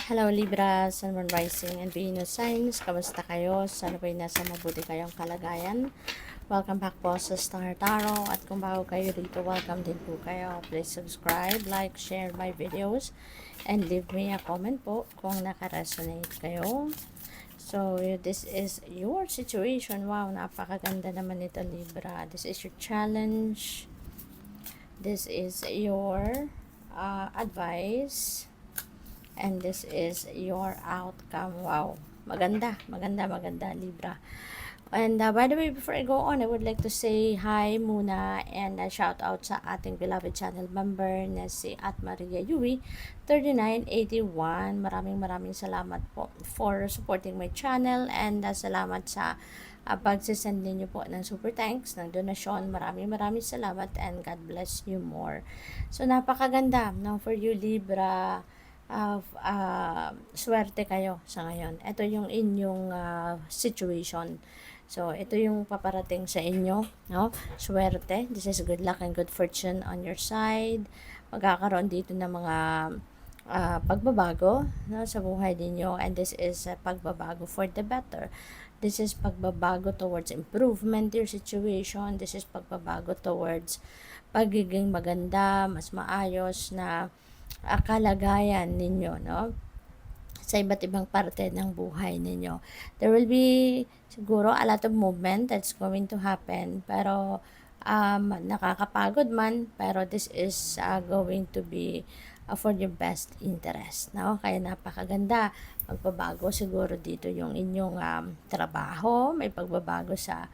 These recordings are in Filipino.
Hello Libra, Sun, Moon, Rising, and Venus signs. Kamusta kayo? Sana po'y nasa mabuti kayong kalagayan. Welcome back po sa Star Tarot. At kung bago kayo dito, welcome din po kayo. Please subscribe, like, share my videos, and leave me a comment po kung nakaresonate kayo. So, this is your situation. Wow, napakaganda naman ito Libra. This is your challenge. This is your advice. And this is your outcome. Wow. Maganda, Libra. And by the way, before I go on, I would like to say hi muna and shout out sa ating beloved channel member na si At Maria Yui 3981. Maraming salamat po for supporting my channel and salamat sa pagsisend ninyo po ng super thanks, ng donasyon. Maraming salamat and God bless you more. So napakaganda no, for you Libra. Swerte kayo sa ngayon. Ito yung inyong situation. So, ito yung paparating sa inyo, no? Swerte. This is good luck and good fortune on your side. Magkakaroon dito ng mga pagbabago, no, sa buhay ninyo, and this is pagbabago for the better. This is pagbabago towards improvement your situation. This is pagbabago towards pagiging maganda, mas maayos na kalagayan ninyo, no? Sa iba't ibang parte ng buhay ninyo. There will be siguro a lot of movement that's going to happen, pero nakakapagod man, pero this is going to be for your best interest, no? Kaya napakaganda. Magbabago siguro dito yung inyong trabaho, may pagbabago sa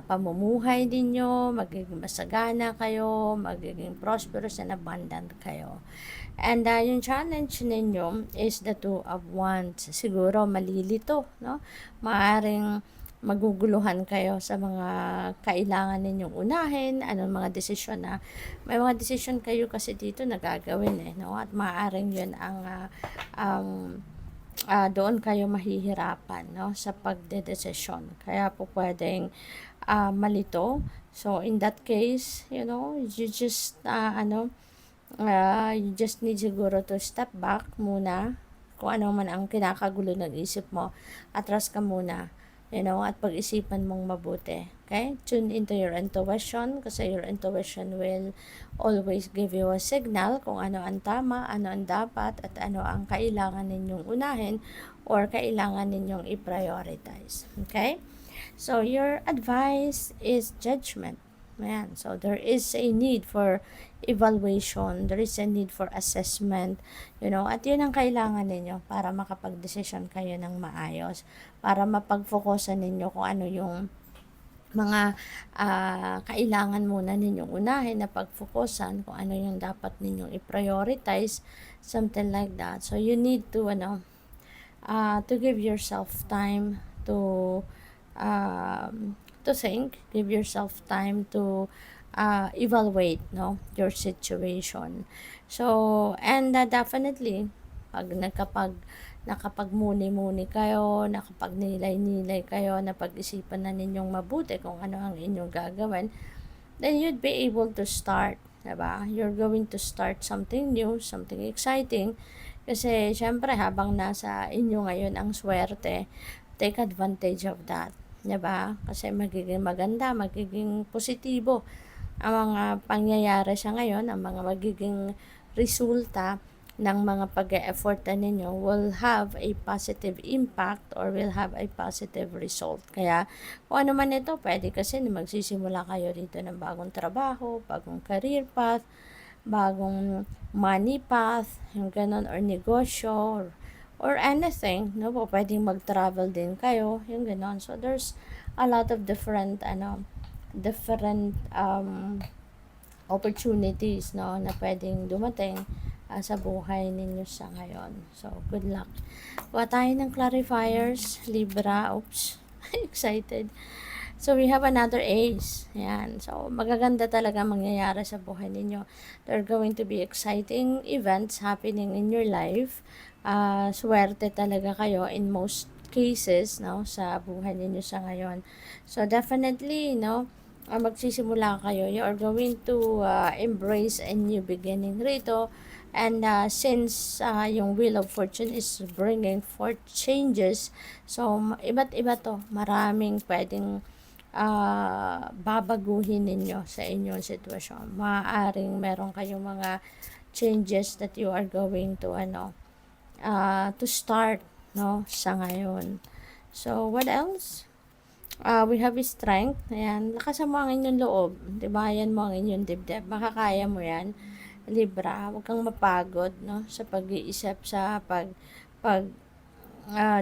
pamumuhay ninyo, magiging masagana kayo, magiging prosperous and abundant kayo. And yung challenge ninyo is the Two of Wands. Siguro malilito, no? Maaring maguguluhan kayo sa mga kailangan ninyong unahin, anong mga desisyon na may mga desisyon kayo kasi dito na gagawin no? At maaaring yun ang doon kayo mahihirapan, no, sa pagdedesisyon. Kaya po pwedeng malito. So in that case, you know, you just you just need siguro to step back muna kung ano man ang kinakagulo ng isip mo. Atras ka muna, you know, at pag-isipan mong mabuti. Okay? Tune into your intuition kasi your intuition will always give you a signal kung ano ang tama, ano ang dapat, at ano ang kailangan ninyong unahin or kailangan ninyong i-prioritize. Okay? So, your advice is judgment. Ayan. So, there is a need for evaluation. There is a need for assessment. You know, at yun ang kailangan ninyo para makapag-decision kayo ng maayos. Para mapag-focusan ninyo kung ano yung mga kailangan muna ninyong unahin na pag-focusan, kung ano yung dapat ninyong i-prioritize, something like that. So, you need to, to give yourself time to think, give yourself time to evaluate, no, your situation. So, and definitely, pag nakapagmuni-muni kayo, nakapagnilay-nilay kayo, napag-isipan na ninyong mabuti kung ano ang inyong gagawin, then you'd be able to start, diba? You're going to start something new, something exciting, kasi syempre habang nasa inyo ngayon ang swerte, take advantage of that. Diba? Kasi magiging maganda, magiging positibo ang mga pangyayari sa ngayon, ang mga magiging resulta ng mga pag-e-effort ninyo will have a positive impact or will have a positive result. Kaya kung ano man ito, pwede kasi magsisimula kayo dito ng bagong trabaho, bagong career path, bagong money path, yung ganun, or negosyo, or anything, no po, pwedeng mag-travel din kayo, yung gano'n. So, there's a lot of different opportunities, no, na pwedeng dumating sa buhay ninyo sa ngayon. So, good luck. Kuha tayo ng clarifiers, Libra. Oops, excited. So, we have another ace. Yan. So, magaganda talaga mangyayari sa buhay ninyo. There are going to be exciting events happening in your life. Swerte talaga kayo in most cases, no, sa buhay ninyo sa ngayon. So, definitely, no, magsisimula kayo. You are going to embrace a new beginning rito. And since yung Wheel of Fortune is bringing forth changes, so iba't iba to, maraming pwedeng babaguhin ninyo sa inyong sitwasyon. Maaaring meron kayong mga changes that you are going to to start, no, sa ngayon. So what else? We have strength. Ayan, lakasan mo ang inyong loob. Tibayan mo ang inyong dibdib. Makakaya mo yan. Libra, huwag kang mapagod, no, sa pag-iisip, sa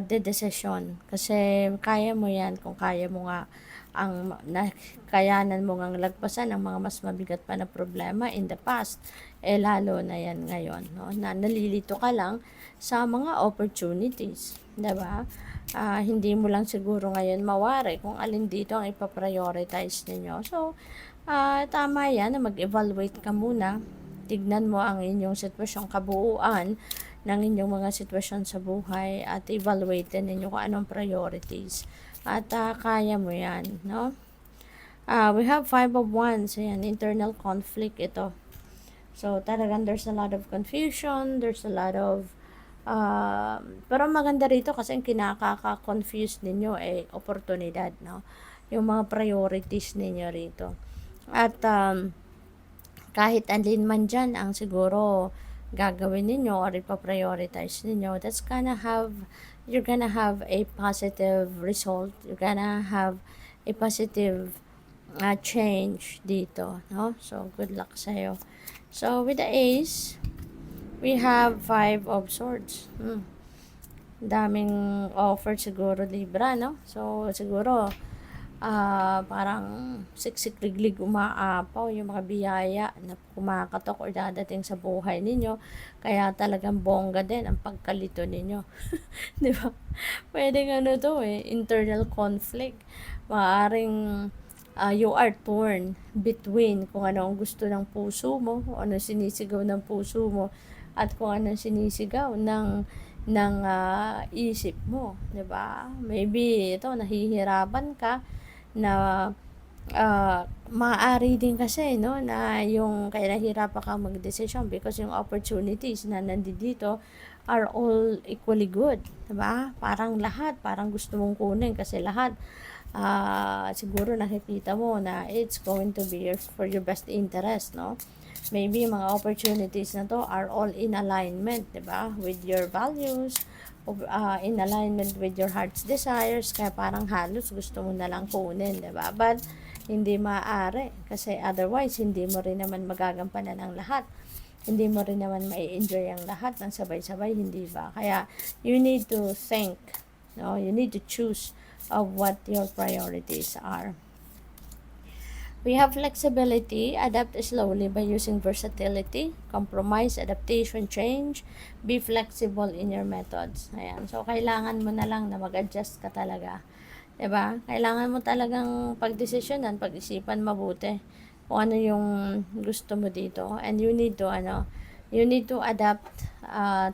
dedesisyon. Kasi kaya mo yan kung kaya mo nga kayanan mo ngang lagpasan ang mga mas mabigat pa na problema in the past, lalo na yan ngayon, no, na nalilito ka lang sa mga opportunities, diba? Hindi mo lang siguro ngayon mawari kung alin dito ang ipaprioritize ninyo. So, tama yan na mag-evaluate ka muna. Tignan mo ang inyong sitwasyon, kabuuan ng inyong mga sitwasyon sa buhay at evaluate din ninyo kung anong priorities. At kaya mo yan, no? We have 5 of Wands. Ayan, internal conflict ito. So, talagang there's a lot of confusion, there's a lot of pero maganda rito kasi ang kinakaka-confuse ninyo ay oportunidad, no? Yung mga priorities ninyo rito. At kahit alin man dyan ang siguro gagawin ninyo or ipa-prioritize ninyo, you're gonna have a positive result. You're gonna have a positive change dito, no? So, good luck sa'yo. So, with the Ace, we have 5 of Swords. Daming offer siguro, Libra, no? So, siguro, parang siksik-liglig umaapaw yung mga biyaya na kumakatok or dadating sa buhay ninyo. Kaya talagang bongga din ang pagkalito ninyo. Di ba? Pwedeng internal conflict. Maaring you are torn between kung ano ang gusto ng puso mo, o ano sinisigaw ng puso mo, at kung ano sinisigaw ng isip mo, 'di ba? Maybe ito nahihirapan ka na maaari din kasi, no, na yung kaya nahihirapan ka magdesisyon because yung opportunities na nandito are all equally good, 'di ba? Parang gusto mong kunin kasi lahat siguro nakikita mo na it's going to be for your best interest, no? Maybe mga opportunities na to are all in alignment, 'di ba? With your values, in alignment with your heart's desires, kaya parang halos gusto mo na lang kunin, 'di ba? But hindi maaari kasi otherwise hindi mo rin naman magagampanan ang lahat. Hindi mo rin naman mai-enjoy ang lahat ng sabay-sabay, hindi ba? Kaya you need to think, no? You need to choose of what your priorities are. We have flexibility, adapt slowly by using versatility, compromise, adaptation, change, be flexible in your methods. Ayan. So, kailangan mo na lang na mag-adjust ka talaga. 'Di ba? Kailangan mo talagang pagdesisyonan, pag-isipan mabuti kung ano yung gusto mo dito. And you need to adapt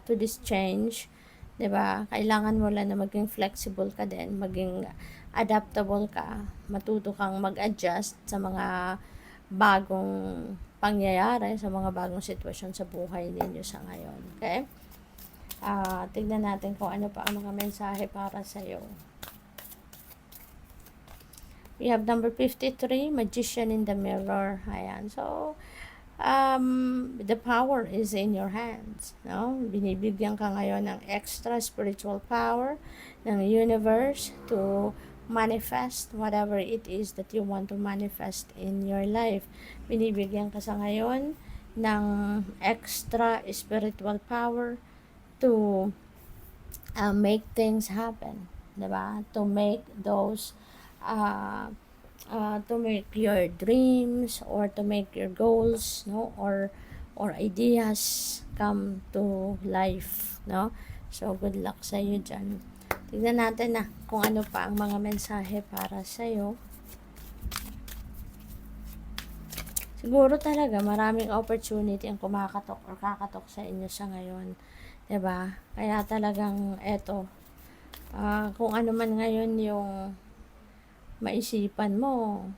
to this change. 'Di ba? Kailangan mo lang na maging flexible ka din, maging adaptable ka, matuto kang mag-adjust sa mga bagong pangyayari, sa mga bagong sitwasyon sa buhay ninyo sa ngayon. Okay? Tignan natin kung ano pa ang mga mensahe para sa iyo. We have number 53, Magician in the Mirror. Ayan. So, the power is in your hands, no? Binibigyan ka ngayon ng extra spiritual power ng universe to manifest whatever it is that you want to manifest in your life. Binibigyan ka sa ngayon ng extra spiritual power to make things happen, diba? To make those to make your dreams or to make your goals, no, or ideas come to life, no? So good luck sa iyo diyan. Tignan natin na kung ano pa ang mga mensahe para sa iyo. Siguro talaga maraming opportunity ang kumakatok or kakatok sa inyo sa ngayon, 'di ba? Kaya talagang eto, kung ano man ngayon yung maisipan mo,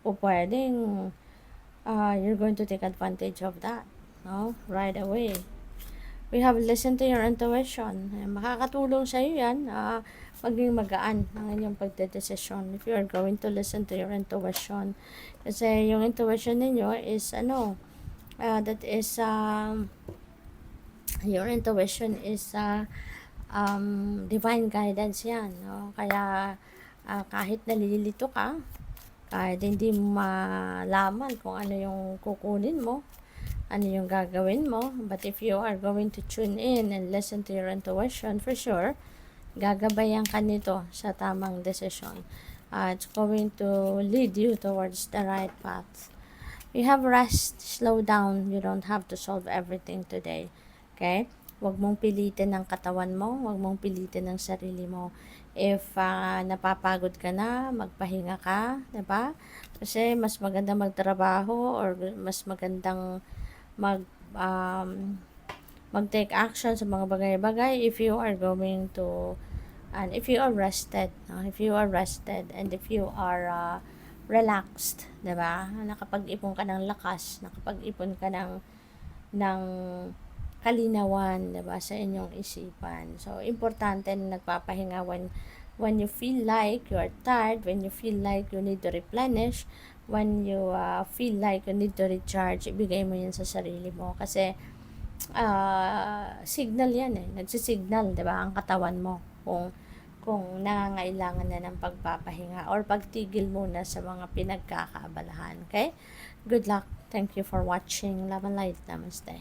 o pwedeng you're going to take advantage of that, no? Right away. We have listen to your intuition. Makakatulong sa iyo yan. Maging magaan ang inyong pagdedesisyon if you are going to listen to your intuition. Kasi yung intuition ninyo is that is your intuition is divine guidance yan. No? Kaya kahit nalilito ka, kahit hindi mo malaman kung ano yung kukunin mo, ano yung gagawin mo, but if you are going to tune in and listen to your intuition, for sure, gagabayan ka nito sa tamang desisyon. It's going to lead you towards the right path. You have rest, slow down, you don't have to solve everything today. Okay? Huwag mong pilitin ng katawan mo, huwag mong pilitin ng sarili mo. If napapagod ka na, magpahinga ka, 'di ba? Kasi mas maganda magtrabaho or mas magandang mag-take action sa mga bagay-bagay if you are going to and if you are rested, if you are rested and if you are relaxed, 'di ba? Nakapag-ipon ka ng lakas, nakapag-ipon ka ng kalinawan, 'di ba, sa inyong isipan. So importante na nagpapahinga when you feel like you are tired, when you feel like you need to replenish, when you feel like you need to recharge, ibigay mo 'yan sa sarili mo kasi signal 'yan eh. Nagsisignal, 'di ba, ang katawan mo kung nangangailangan na ng pagpapahinga or pagtigil muna sa mga pinagkakaabalahan. Okay? Good luck. Thank you for watching. Love and light. Namaste.